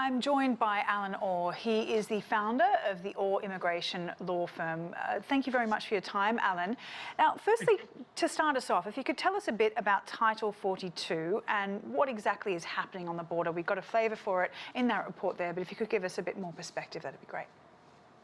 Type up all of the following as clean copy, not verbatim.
I'm joined by Allen Orr. He is the founder of the Orr Immigration law firm. Thank you very much for your time, Allen. Now, firstly, to start us off, if you could tell us a bit about Title 42 and what exactly is happening on the border. We've got a flavour for it in that report there, but if you could give us a bit more perspective, that'd be great.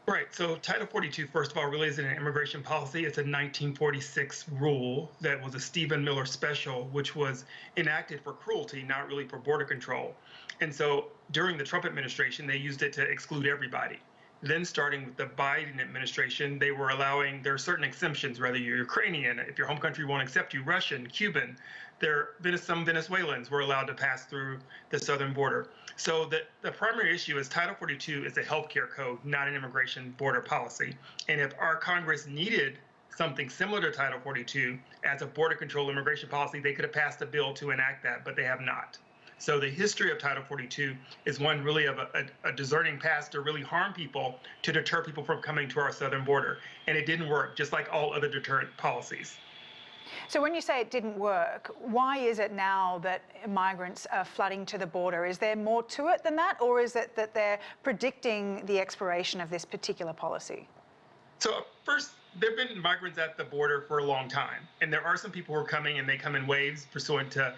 Right. So Title 42, first of all, really isn't an immigration policy. It's a 1946 rule that was a Stephen Miller special, which was enacted for cruelty, not really for border control. And so during the Trump administration, they used it to exclude everybody. Then starting with the Biden administration, they were allowing, there are certain exemptions, whether you're Ukrainian, if your home country won't accept you, Russian, Cuban, some Venezuelans were allowed to pass through the southern border. So the primary issue is Title 42 is a healthcare code, not an immigration border policy. And if our Congress needed something similar to Title 42 as a border control immigration policy, they could have passed a bill to enact that, but they have not. So the history of Title 42 is one really of a deserting past to really harm people, to deter people from coming to our southern border. And it didn't work, just like all other deterrent policies. So when you say it didn't work, why is it now that migrants are flooding to the border? Is there more to it than that, or is it that they're predicting the expiration of this particular policy? So first, there have been migrants at the border for a long time, and there are some people who are coming, and they come in waves pursuant to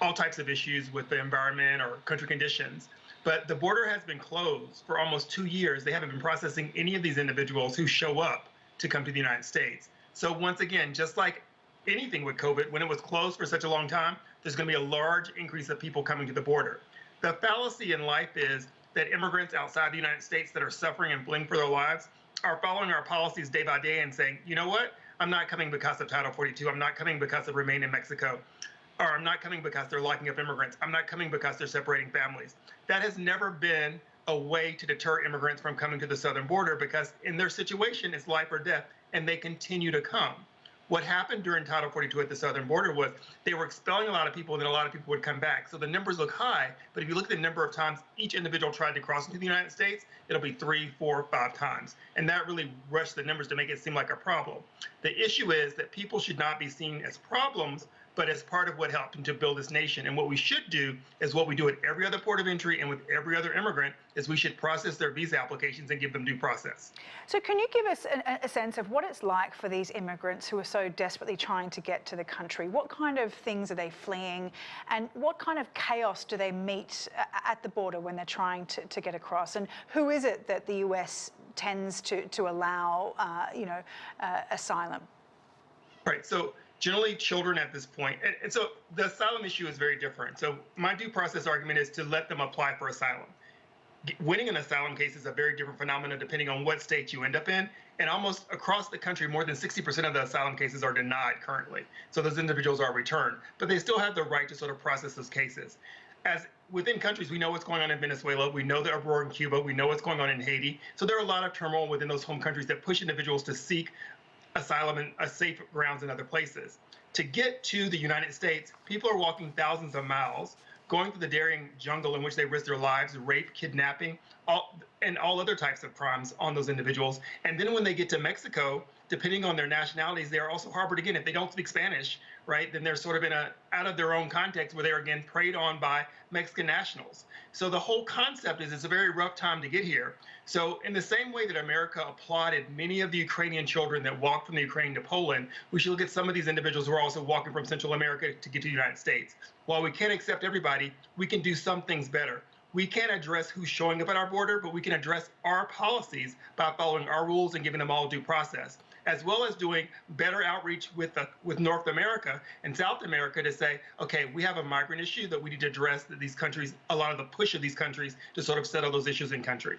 all types of issues with the environment or country conditions. But the border has been closed for almost 2 years. They haven't been processing any of these individuals who show up to come to the United States. So once again, just like anything with COVID, when it was closed for such a long time, there's going to be a large increase of people coming to the border. The fallacy in life is that immigrants outside the United States that are suffering and fleeing for their lives are following our policies day by day and saying, you know what, I'm not coming because of Title 42. I'm not coming because of Remain in Mexico. Or I'm not coming because they're locking up immigrants. I'm not coming because they're separating families. That has never been a way to deter immigrants from coming to the southern border, because in their situation, it's life or death, and they continue to come. What happened during Title 42 at the southern border was they were expelling a lot of people, and then a lot of people would come back. So the numbers look high, but if you look at the number of times each individual tried to cross into the United States, it'll be 3, 4, 5 times. And that really rushed the numbers to make it seem like a problem. The issue is that people should not be seen as problems, but as part of what helped them to build this nation. And what we should do is what we do at every other port of entry and with every other immigrant, is we should process their visa applications and give them due process. So can you give us a sense of what it's like for these immigrants who are so desperately trying to get to the country? What kind of things are they fleeing, and what kind of chaos do they meet at the border when they're trying to get across? And who is it that the US tends to allow, asylum? Right. So generally children at this point. And so the asylum issue is very different. So my due process argument is to let them apply for asylum. Winning an asylum case is a very different phenomenon depending on what state you end up in. And almost across the country, more than 60% of the asylum cases are denied currently. So those individuals are returned, but they still have the right to sort of process those cases. As within countries, we know what's going on in Venezuela, we know the uproar in Cuba, we know what's going on in Haiti. So there are a lot of turmoil within those home countries that push individuals to seek asylum and safe grounds in other places. To get to the United States, people are walking thousands of miles, going through the daring jungle in which they risk their lives, rape, kidnapping, and all other types of crimes on those individuals. And then when they get to Mexico, depending on their nationalities, they are also harbored again. If they don't speak Spanish, right, then they're sort of in out of their own context where they're again preyed on by Mexican nationals. So the whole concept is it's a very rough time to get here. So in the same way that America applauded many of the Ukrainian children that walked from the Ukraine to Poland, we should look at some of these individuals who are also walking from Central America to get to the United States. While we can't accept everybody, we can do some things better. We can't address who's showing up at our border, but we can address our policies by following our rules and giving them all due process, as well as doing better outreach with North America and South America to say, okay, we have a migrant issue that we need to address, that these countries, a lot of the push of these countries to sort of settle those issues in country.